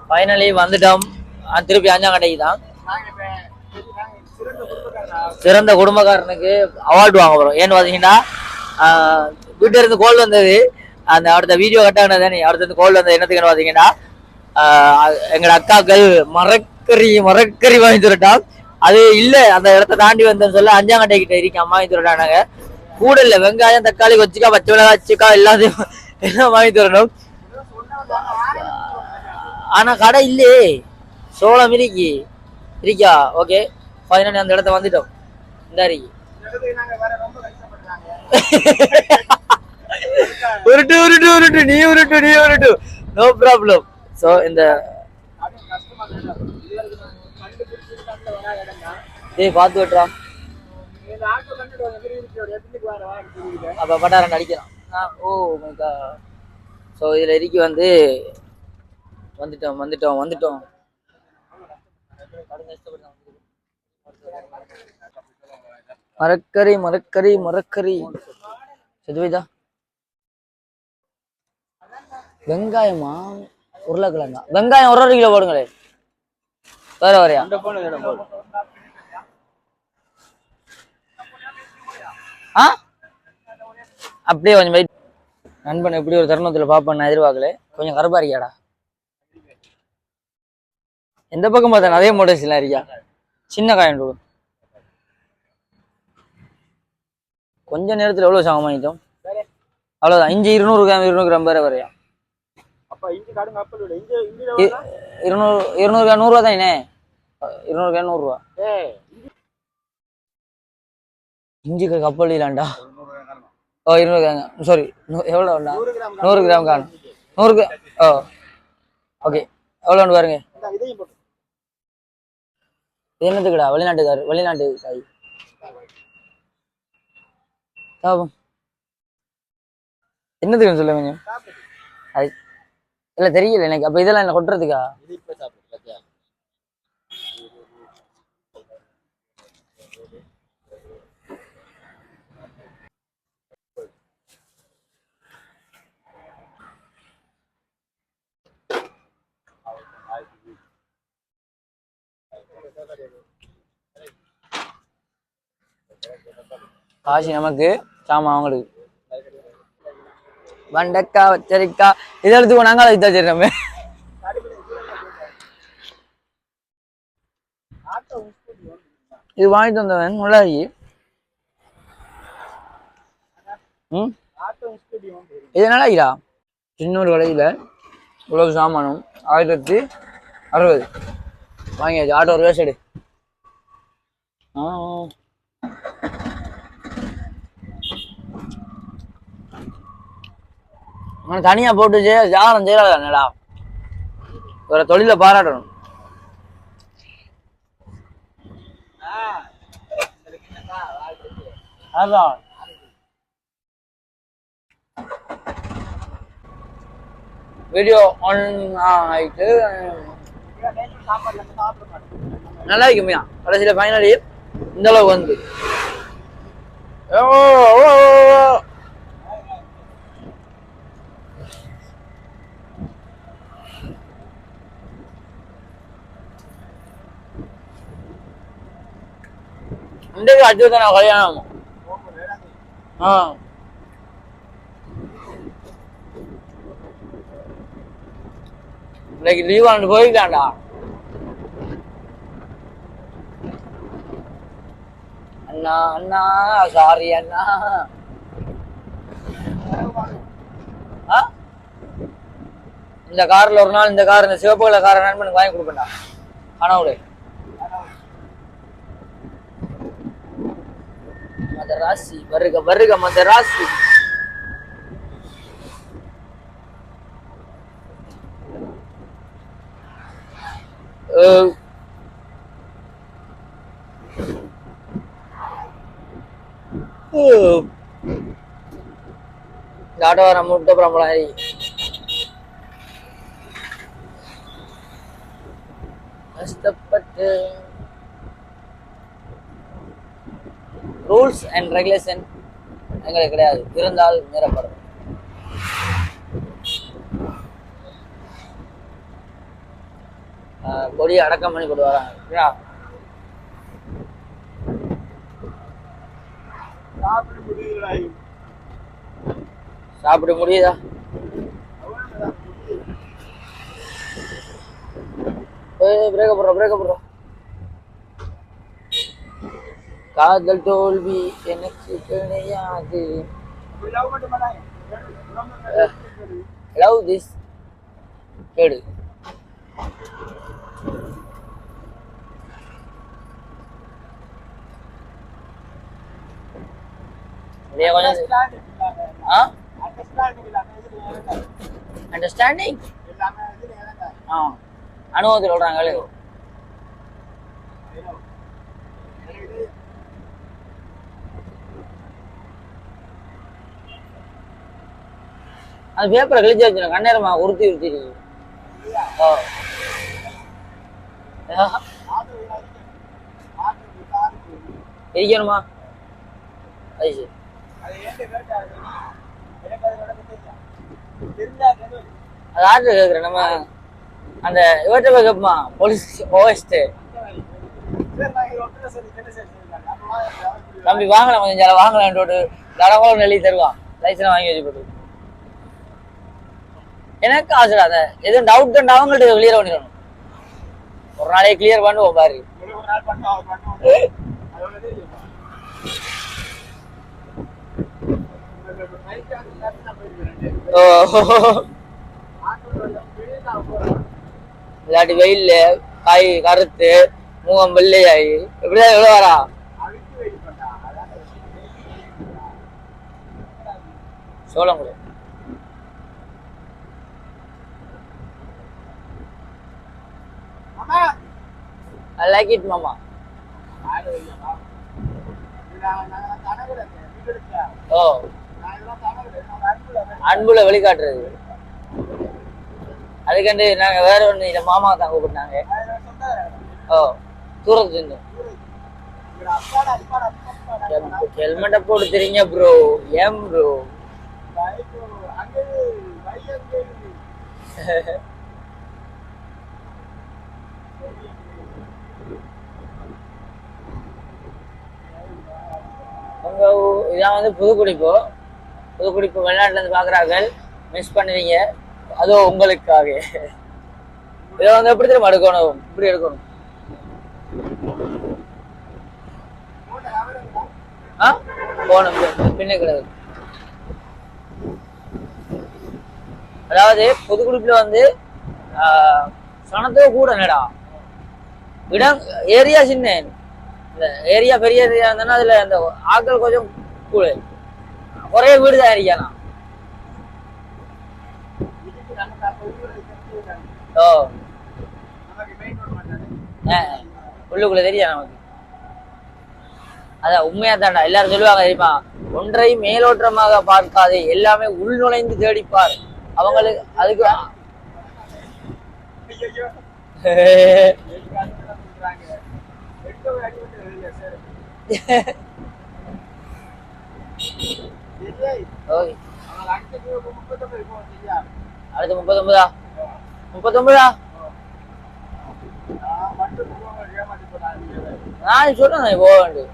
ஃபைனலி வந்துட்டோம். திருப்பி அஞ்சாங்கட்டைக்கு தான். சிறந்த குடும்பக்காரனுக்கு அவார்டு வாங்க போறோம். ஏன்னு பாத்தீங்கன்னா வீட்டுல இருந்து கோல் வந்தது. அந்த அடுத்த வீடியோ கட்டானது தானே, அடுத்த கோல் வந்தது என்னத்துக்குன்னு பாத்தீங்கன்னா எங்களோட அக்காக்கள் மரக்கறி வாங்கி தரட்டான். அது இல்ல அந்த இடத்த தாண்டி வந்தேன்னு சொல்ல அஞ்சாங்கட்டை கிட்ட இருக்கேன் வாங்கி தரட்டானாங்க. கூட இல்ல வெங்காயம் தக்காளி கொச்சிக்காய் பச்சை மிளகாய் வச்சுக்கா எல்லாத்தையும் எல்லாம் வாங்கி தரணும். ஆனா கடை இல்லையே, சோளம் இருக்கா. ஓகே ஃபைனலி அந்த இடத்த வந்துட்டோம். இந்த உருட்டு நீ உருட்டு நோ ப்ராப்ளம். சோ இந்த பார்த்து வெட்டுறான். அப்ப பட்டாரம் அடிக்கலாம். Oh my God. ஸோ இதுல இருக்கு வந்துட்டோம். மரக்கறி செதுவைதா. வெங்காயமா உருளைக்கிழங்கா? வெங்காயம் 1 கிலோ போடுங்களே. வேற வரையா அப்படியே கொஞ்சம் வெயிட். நண்பன் எப்படி ஒரு தருணத்துல பாப்பேன் நான் எதிர்பார்க்கல. கொஞ்சம் கருப்பா இருக்கியாடா. எந்த பக்கம் பார்த்தா அதே மோட்டர்ஸ் எல்லாம் இருக்கியா. சின்ன காயம் கொஞ்ச நேரத்துல எவ்வளவு சாகம் வாங்கிட்டோம். அவ்வளவுதான். இஞ்சி 200 கிராம் வேற வரையா. 200 கிராம் 100 ரூபா தானே. 200 கிராம் 100 ரூபா. இஞ்சி கப்பல் இல்லாண்டா. 200 கிராம் சாரி எவ்வளோ 100 கிராம் காணும் 100 கிராம். ஓகே எவ்வளோன்னு பாருங்க. என்னத்துக்குடா? வெளிநாட்டு காய் சாபம் என்னதுக்குன்னு சொல்ல கொஞ்சம். அது இல்ல தெரியல எனக்கு. அப்ப இதெல்லாம் என்ன கொட்டுறதுக்கா? காசி நமக்கு சாமா அவங்களுக்கு. வண்டக்கா வச்சரிக்கா இதை எடுத்துக்கோ. நாங்கள் அதை வச்சிருக்கோமே. இது வாங்கிட்டு வந்தவன் நல்லா இருக்கு. இது நல்லா இருக்கா. இன்னொரு கடையில் இவ்வளவு சாமானும் 1060 வாங்கியாச்சு. ஆட்டோ ஒரு வேசடு. தனியா போட்டு ஜாலம் செய்யறாங்கடா. ஒரு தொழில பாராட்டணும். அதான் வீடியோ ஆன் ஆயிட்டு நல்லா இருக்குமையா. கடைசியில ஃபைனலி இந்த அளவுக்கு வந்து இன்றைக்கு அஜுதனா கல்யாணம். இன்னைக்கு லீவ் ஆண்டு போயிட்டான்டா. அண்ணா சாரி அண்ணா. இந்த கார்ல ஒரு நாள் இந்த கார் இந்த சிவப்பு கலர் காரை நண்பனுக்கு வாங்கி கொடுப்பேன்டா கனவுல. மதராசி வருக வருக மதராசி. இந்த ஆட்டோ நம்ம விட்டு அப்புறம் கஷ்டப்பட்டு ரூல்ஸ் அண்ட் ரெகுலேஷன் எங்களுக்கு கிடையாது, இருந்தால் மீறப்படும். கொடியை அடக்கம் பண்ணி கொண்டு வராங்க. சாப்பிட முடியுதா? பிரேக்க போடுறோம். காதல் தோல்வி எனக்கு கிடையாது. லவ் திஸ் கேடு. அண்டர்ஸ்டாண்டிங் அனுபவத்தில் சொல்றாங்க. அது பேப்பரை கழிச்சு வச்சு கண்ணேரமா உறுத்தி இருக்கணுமா? அது சரி. அது ஆர்டர் கேட்குறேன். நம்ம அந்த இவற்றை கேட்போமா போலீஸ் ஓவஸ்ட்டு தம்பி வாங்கலாம், கொஞ்சம் ஜல வாங்கலான்ட்டு தடவை நெல்லி தருவான். லைசன்ஸ் வாங்கி வச்சு போட்டு எனக்கு ஆசைடா. அதை எதுவும் டவுட் கண்டு அவங்கள்ட்ட கிளியர் பண்ணிடணும். ஒரு நாளைக்கு கிளியர் பண்ணுவோம் பாரு. இல்லாட்டி வெயில்ல காய் கருத்து முகம் வெள்ளையாயி எப்படிதான் எவ்வளவு வரா. சோளம் கூட I like it மாமா. ஓ அன்புல வெளிக்காட்டுறது. அதுக்கண்டு நாங்க வேற ஒண்ணு இந்த மாமா தான் கூப்பிட்டாங்க. ஓ தூரத்து இருந்தோம். ஹெல்மெட்டை போட்டு தெரியுங்க ப்ரோ. ஏன் ப்ரோ? உங்க இதான் வந்து புதுக்குடிப்பு வெளிநாட்டுல இருந்து பாக்குறார்கள். மிஸ் பண்ணுவீங்க. அதோ உங்களுக்காக. இதை வந்து எப்படி திரும்ப எடுக்கணும்? இப்படி எடுக்கணும். போகணும் பின்ன கிடையாது. அதாவது புதுக்குடிப்புல வந்து சனத்தோ கூட நடா இடம் ஏரியா சின்ன. இந்த ஏரியா பெரிய ஏரியா இருந்தேன்னா அதுல அந்த ஆட்கள் கொஞ்சம் கூட ஒரே வீடு தான் இருக்கானா. ஓ உள்ளுக்குள்ள தெரியா நமக்கு. அதான் உண்மையா தாண்டா. எல்லாரும் சொல்லுவாங்க தெரியுமா, ஒன்றை மேலோற்றமாக பார்க்காதே, எல்லாமே உள் நுழைந்து தேடிப்பார். அவங்களுக்கு அதுக்கு அடுத்து 39 நான் சொல்றேன் போக வேண்டிய.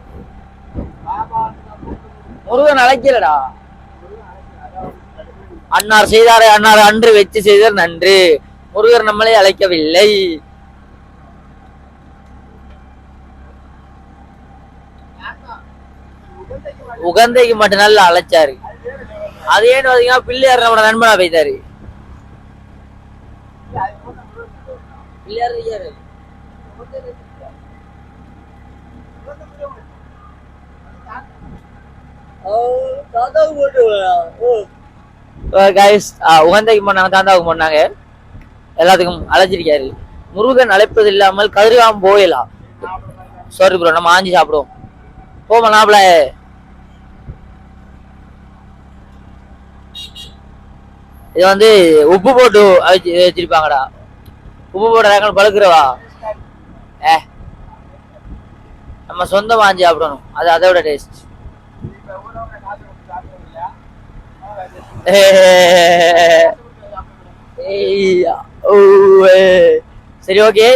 முருகன் அழைக்கலடா. அன்னார் செய்தாரை அன்னார் அன்று வெச்சு செய்தார் நன்று. முருகர் நம்மளை அழைக்கவில்லை. உகந்தைக்கு மட்டும் நல்லா அழைச்சாரு. அது ஏன்னு பாத்தீங்கன்னா பிள்ளையார் நம்மளோட நண்பனா போய்த்தாரு. உகந்தைக்கு போனாங்க, தாந்தாவுக்கு போனாங்க, எல்லாத்துக்கும் அழைச்சிருக்காரு. முருகன் அழைப்பது இல்லாமல் கதிர்காமம் போயலாம். சாரி ப்ரோ, நம்ம ஆஞ்சி சாப்பிடுவோம். போமலாப்ல இது வந்து உப்பு போட்டு வச்சிருப்பாங்கடா. உப்பு போட்டு பழுக்கிறவா நம்ம சொந்த வாஞ்சி சாப்பிடணும், அது அதோட டேஸ்ட். சரி ஓகே.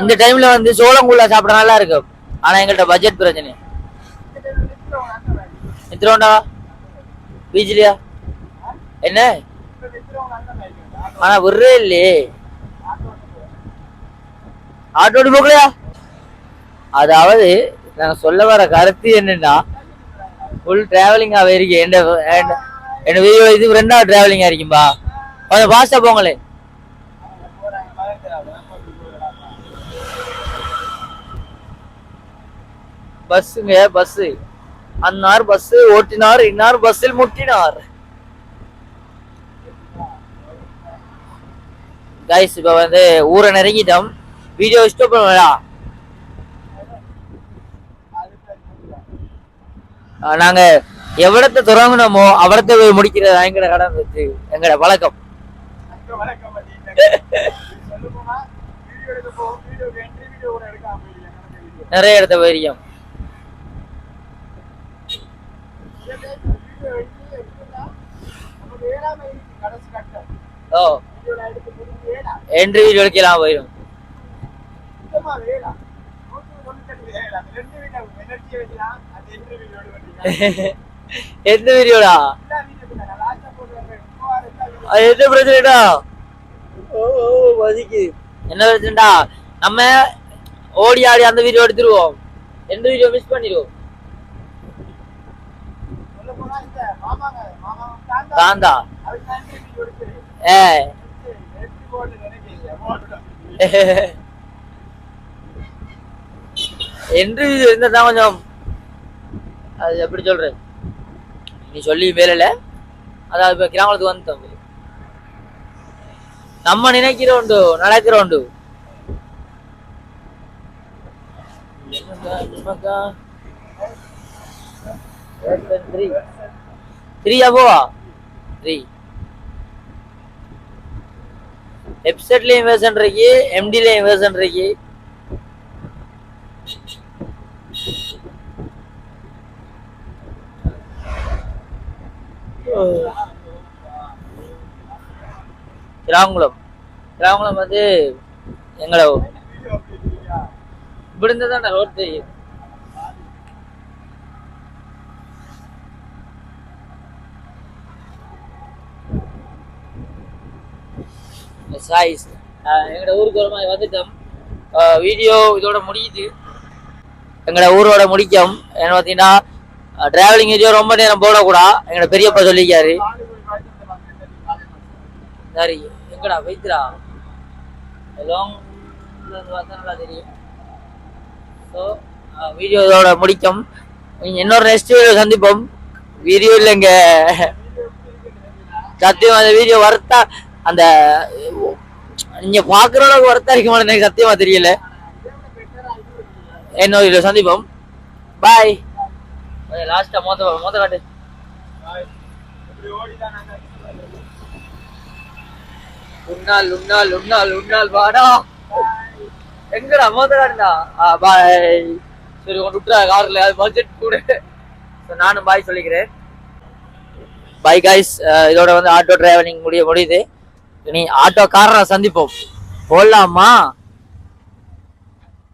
இந்த டைம்ல வந்து சோளங்குள்ள சாப்பிட நல்லா இருக்கும். ஆனா எங்கள்கிட்ட பட்ஜெட் பிரச்சனை. எத்தனை பீச்லயா என்ன? ஆனா விடுறே இல்லையே, ஆட்டோடு போகலையா? அதாவது நாங்க சொல்ல வர கருத்து என்னன்னா, ஃபுல் டிராவலிங்காவே இருக்கு. என்ன வீடியோ இது 2வது டிராவலிங்கா இருக்கும்பா. கொஞ்சம் ஃபாஸ்டா போங்களே. பஸ்ஸுங்க, பஸ் அன்னார் பஸ் ஓட்டினார், இன்னார் பஸ்ஸில் முட்டினார். கைஸ் இப்ப வந்து ஊரை நெருங்கிட்டோம். வீடியோ ஸ்டாப் பண்ணுவா. நாங்க எவ்வளத்தை தொடங்கணுமோ அவடத்தை போய் முடிக்கிறது எங்கட கடன் வச்சு எங்கட வழக்கம். நிறைய இடத்த போயிருக்கோம். ஓ என்ட்ரி வீடியோ எடுக்கலாம் போயிடும். எந்த வீடியோடா? எந்த பிரச்சனைடா? என்ன பிரச்சனைடா? நம்ம ஓடி ஆடி அந்த வீடியோ எடுத்துருவோம், எந்த வீடியோ மிஸ் பண்ணிடுவோம். தாந்தா என்று வீடியோ இருந்தா கொஞ்சம், அது எப்படி சொல்ற, நீ சொல்லி வேலையில அதாவது இப்ப கிராமத்துக்கு வந்து நம்ம நினைக்கிறோண்டு நடக்கிறோண்டு. த்ரீயா போவா? 3 வெப்சைட்லயும் வேர்ஷன் இருக்கு, எம்டிலயும் வேர்ஷன் இருக்கு. கிராமங்குளம் வந்து எங்களை இப்படி இருந்தா ரோட் தெரியும். எங்கட ஊருக்கு ஒரு மாதிரி வந்துட்டோம். வீடியோ இதோட முடியுது. எங்கட ஊரோட முடிக்கும். என்ன பார்த்தீங்கன்னா டிராவலிங் வீடியோ ரொம்ப நேரம் போடக்கூடா, எங்கட பெரியப்பா சொல்லிக்காரு. சரி எங்கடா வைத்திரா லாங் நல்லா தெரியும். ஸோ வீடியோ இதோட முடிக்கும். இன்னொரு நெக்ஸ்ட் வீடியோ சந்திப்போம். வீடியோ இல்லைங்க சத்தியமா அந்த வீடியோ வரத்தா, அந்த நீங்க பாக்குற அளவுக்கு வரத்தா இருக்குமா எனக்கு சத்தியமா தெரியல. இன்னொரு வீடியோ சந்திப்போம். பாய். லாஸ்டா மோத காட்டு. உன்னால் வாடா. எங்கடா மோத காட்டுடா. பாய். சரி கொண்டு விட்டுறா கார்ல, அது பட்ஜெட் கூட. நானும் பாய் சொல்லிக்கிறேன். Bye guys. இதோட வந்து ஆட்டோ டிராவலிங் முடியுது. இனி ஆட்டோ காரரை சந்திப்போம். போடலாமா?